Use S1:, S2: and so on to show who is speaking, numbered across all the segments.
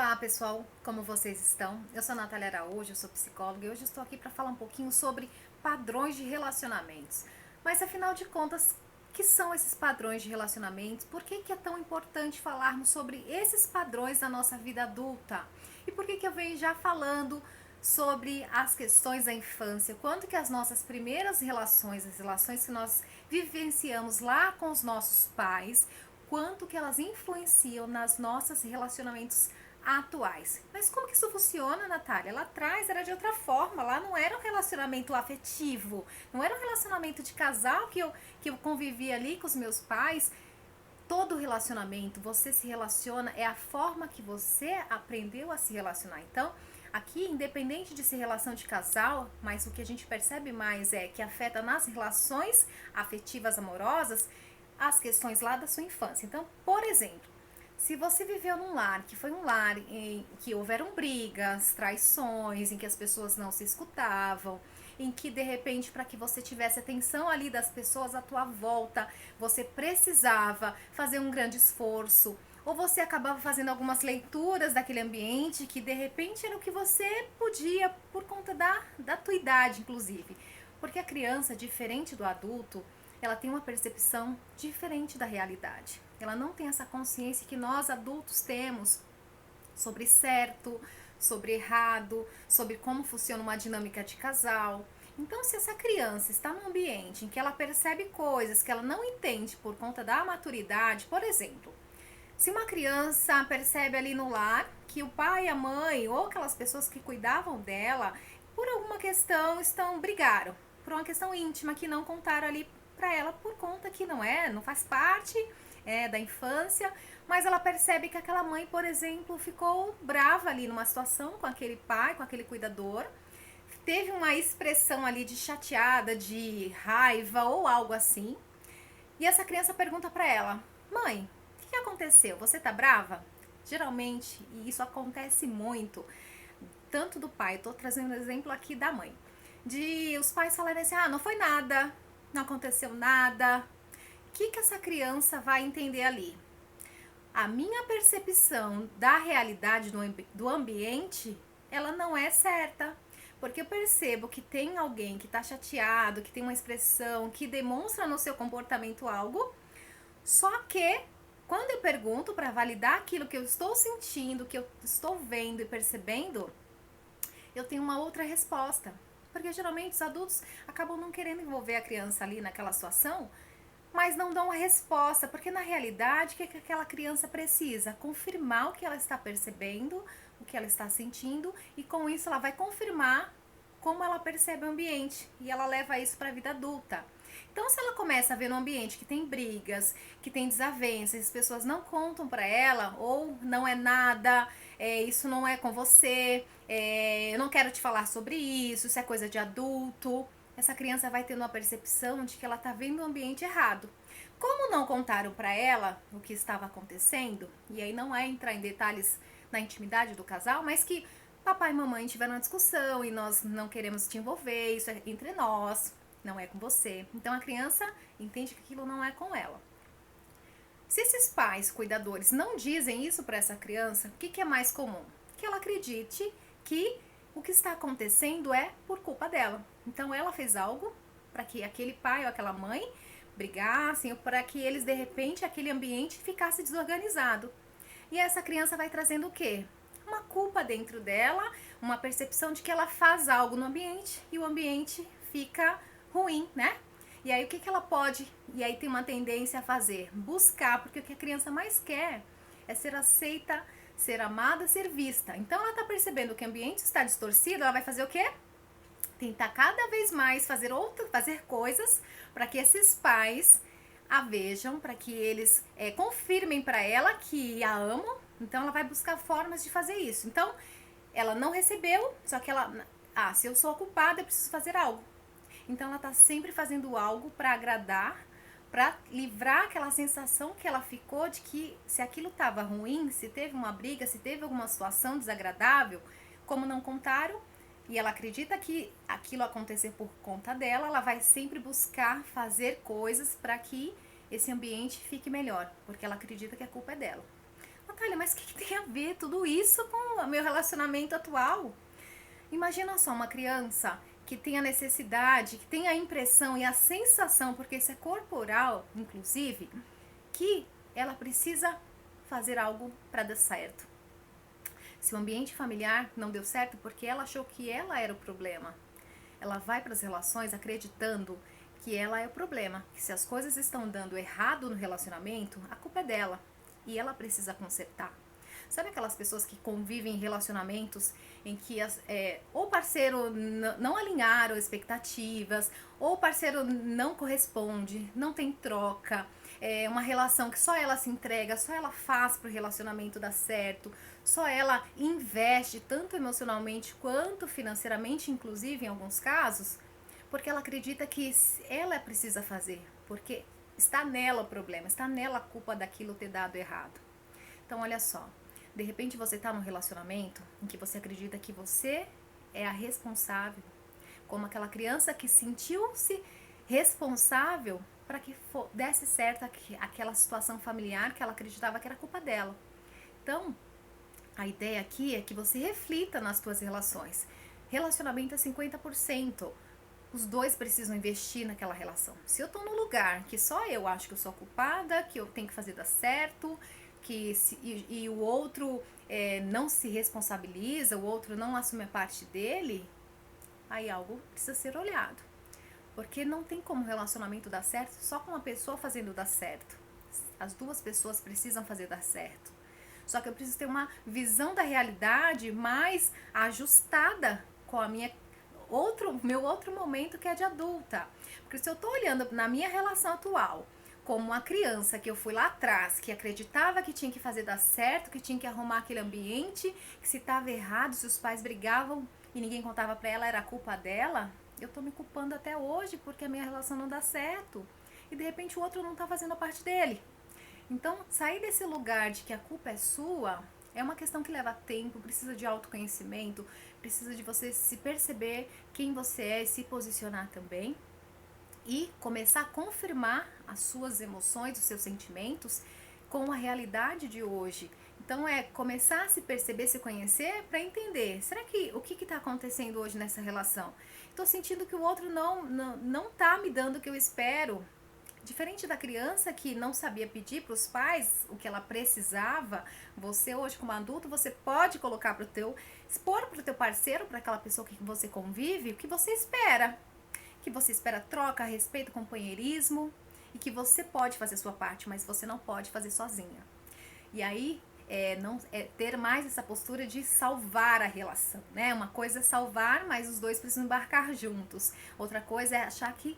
S1: Olá pessoal, como vocês estão? Eu sou a Natália Araújo, eu sou psicóloga e hoje estou aqui para falar um pouquinho sobre padrões de relacionamentos. Mas afinal de contas, que são esses padrões de relacionamentos? Por que é tão importante falarmos sobre esses padrões na nossa vida adulta? E por que eu venho já falando sobre as questões da infância? Quanto que as nossas primeiras relações, as relações que nós vivenciamos lá com os nossos pais, quanto que elas influenciam nas nossos relacionamentos atuais. Mas como que isso funciona, Natália? Lá atrás era de outra forma, lá não era um relacionamento afetivo, não era um relacionamento de casal que eu convivia ali com os meus pais. Todo relacionamento, você se relaciona, é a forma que você aprendeu a se relacionar. Então, aqui, independente de ser relação de casal, mas o que a gente percebe mais é que afeta nas relações afetivas amorosas, as questões lá da sua infância. Então, por exemplo, se você viveu num lar que foi um lar em que houveram brigas, traições, em que as pessoas não se escutavam, em que de repente para que você tivesse atenção ali das pessoas à tua volta, você precisava fazer um grande esforço, ou você acabava fazendo algumas leituras daquele ambiente que de repente era o que você podia por conta da tua idade, inclusive. Porque a criança, diferente do adulto, ela tem uma percepção diferente da realidade. Ela não tem essa consciência que nós adultos temos sobre certo, sobre errado, sobre como funciona uma dinâmica de casal. Então, se essa criança está num ambiente em que ela percebe coisas que ela não entende por conta da maturidade, por exemplo, se uma criança percebe ali no lar que o pai, a mãe ou aquelas pessoas que cuidavam dela, por alguma questão brigaram, por uma questão íntima que não contaram ali para ela por conta que não faz parte da infância, mas ela percebe que aquela mãe, por exemplo, ficou brava ali numa situação com aquele pai, com aquele cuidador, teve uma expressão ali de chateada, de raiva ou algo assim, e essa criança pergunta para ela: mãe, o que aconteceu? Você tá brava? Geralmente, e isso acontece muito, tanto do pai, tô trazendo um exemplo aqui da mãe, de os pais falarem assim: ah, não foi nada, não aconteceu nada. O que essa criança vai entender ali? A minha percepção da realidade do ambiente, ela não é certa. Porque eu percebo que tem alguém que está chateado, que tem uma expressão, que demonstra no seu comportamento algo, só que quando eu pergunto para validar aquilo que eu estou sentindo, que eu estou vendo e percebendo, eu tenho uma outra resposta. Porque geralmente os adultos acabam não querendo envolver a criança ali naquela situação, mas não dão uma resposta, porque na realidade o que aquela criança precisa? Confirmar o que ela está percebendo, o que ela está sentindo, e com isso ela vai confirmar como ela percebe o ambiente, e ela leva isso para a vida adulta. Então, se ela começa a ver no ambiente que tem brigas, que tem desavenças, as pessoas não contam para ela, ou não é nada, isso não é com você, eu não quero te falar sobre isso é coisa de adulto, essa criança vai tendo uma percepção de que ela está vendo o ambiente errado. Como não contaram para ela o que estava acontecendo, e aí não é entrar em detalhes na intimidade do casal, mas que papai e mamãe tiveram uma discussão e nós não queremos te envolver, isso é entre nós, não é com você. Então a criança entende que aquilo não é com ela. Se esses pais cuidadores não dizem isso para essa criança, o que é mais comum? Que ela acredite que o que está acontecendo é por culpa dela. Então ela fez algo para que aquele pai ou aquela mãe brigassem, ou para que eles de repente aquele ambiente ficasse desorganizado. E essa criança vai trazendo o quê? Uma culpa dentro dela, uma percepção de que ela faz algo no ambiente e o ambiente fica ruim, né? E aí o que ela pode, e aí tem uma tendência a fazer? Buscar, porque o que a criança mais quer é ser aceita, ser amada, ser vista. Então ela tá percebendo que o ambiente está distorcido, ela vai fazer o quê? Tentar cada vez mais fazer coisas para que esses pais a vejam, para que eles confirmem para ela que a amam. Então ela vai buscar formas de fazer isso. Então ela não recebeu, só que se eu sou a culpada, eu preciso fazer algo. Então ela está sempre fazendo algo para agradar, para livrar aquela sensação que ela ficou de que se aquilo estava ruim, se teve uma briga, se teve alguma situação desagradável, como não contaram, e ela acredita que aquilo acontecer por conta dela, ela vai sempre buscar fazer coisas para que esse ambiente fique melhor, porque ela acredita que a culpa é dela. Natália, mas o que tem a ver tudo isso com o meu relacionamento atual? Imagina só uma criança que tem a necessidade, que tem a impressão e a sensação, porque isso é corporal, inclusive, que ela precisa fazer algo para dar certo. Se o ambiente familiar não deu certo porque ela achou que ela era o problema, ela vai para as relações acreditando que ela é o problema, que se as coisas estão dando errado no relacionamento, a culpa é dela e ela precisa consertar. Sabe aquelas pessoas que convivem em relacionamentos em que ou o parceiro não alinharam expectativas, ou o parceiro não corresponde, não tem troca, é uma relação que só ela se entrega, só ela faz para o relacionamento dar certo, só ela investe tanto emocionalmente quanto financeiramente, inclusive em alguns casos, porque ela acredita que ela precisa fazer, porque está nela o problema, está nela a culpa daquilo ter dado errado. Então, olha só, de repente você está num relacionamento em que você acredita que você é a responsável, como aquela criança que sentiu-se responsável para que desse certo aquela situação familiar que ela acreditava que era culpa dela. Então, a ideia aqui é que você reflita nas suas relações. Relacionamento é 50%. Os dois precisam investir naquela relação. Se eu tô num lugar que só eu acho que eu sou culpada, que eu tenho que fazer dar certo, e o outro não se responsabiliza, o outro não assume a parte dele, aí algo precisa ser olhado. Porque não tem como o relacionamento dar certo só com uma pessoa fazendo dar certo. As duas pessoas precisam fazer dar certo. Só que eu preciso ter uma visão da realidade mais ajustada com a meu outro momento que é de adulta. Porque se eu tô olhando na minha relação atual como uma criança que eu fui lá atrás, que acreditava que tinha que fazer dar certo, que tinha que arrumar aquele ambiente, que se estava errado, se os pais brigavam e ninguém contava pra ela, era culpa dela, eu tô me culpando até hoje porque a minha relação não dá certo. E de repente o outro não tá fazendo a parte dele. Então, sair desse lugar de que a culpa é sua é uma questão que leva tempo, precisa de autoconhecimento, precisa de você se perceber quem você é e se posicionar também. E começar a confirmar as suas emoções, os seus sentimentos com a realidade de hoje. Então é começar a se perceber, se conhecer para entender, será que o que está acontecendo hoje nessa relação? Estou sentindo que o outro não tá me dando o que eu espero. Diferente da criança que não sabia pedir para os pais o que ela precisava, você hoje como adulto, você pode colocar expor para o teu parceiro, para aquela pessoa que você convive, o que você espera. Que você espera troca, respeito, companheirismo e que você pode fazer sua parte, mas você não pode fazer sozinha. E aí, não ter mais essa postura de salvar a relação, né? Uma coisa é salvar, mas os dois precisam embarcar juntos. Outra coisa é achar que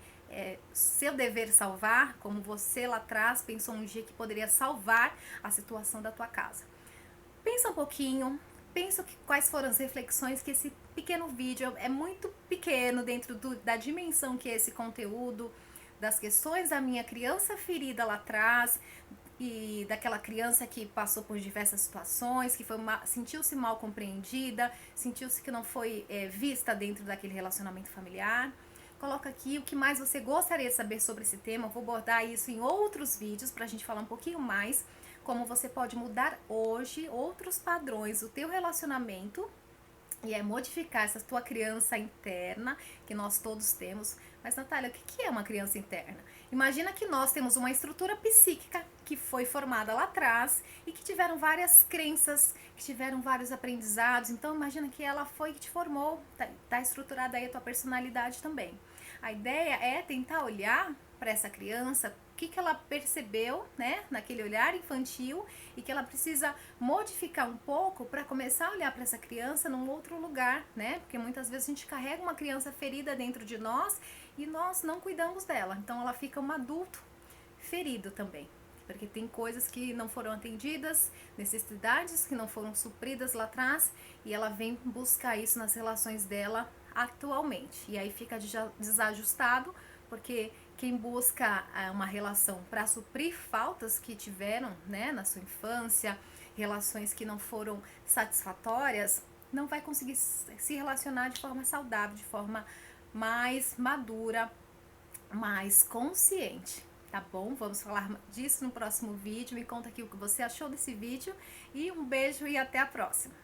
S1: seu dever salvar, como você lá atrás pensou um dia que poderia salvar a situação da tua casa. Pensa um pouquinho, pensa quais foram as reflexões que esse pequeno vídeo é muito pequeno dentro da dimensão que é esse conteúdo, das questões da minha criança ferida lá atrás e daquela criança que passou por diversas situações, que sentiu-se mal compreendida, sentiu-se que não foi vista dentro daquele relacionamento familiar. Coloca aqui o que mais você gostaria de saber sobre esse tema. Eu vou abordar isso em outros vídeos para a gente falar um pouquinho mais como você pode mudar hoje outros padrões do teu relacionamento e modificar essa tua criança interna que nós todos temos. Mas Natália, o que é uma criança interna? Imagina que nós temos uma estrutura psíquica que foi formada lá atrás e que tiveram várias crenças, que tiveram vários aprendizados. Então imagina que ela foi que te formou, tá estruturada aí a tua personalidade também. A ideia é tentar olhar para essa criança, o que ela percebeu, né, naquele olhar infantil e que ela precisa modificar um pouco para começar a olhar para essa criança num outro lugar, né? Porque muitas vezes a gente carrega uma criança ferida dentro de nós e nós não cuidamos dela. Então ela fica um adulto ferido também, porque tem coisas que não foram atendidas, necessidades que não foram supridas lá atrás e ela vem buscar isso nas relações dela atualmente. E aí fica desajustado, porque quem busca uma relação para suprir faltas que tiveram, né, na sua infância, relações que não foram satisfatórias, não vai conseguir se relacionar de forma saudável, de forma mais madura, mais consciente. tá bom? Vamos falar disso no próximo vídeo. Me conta aqui o que você achou desse vídeo e um beijo e até a próxima.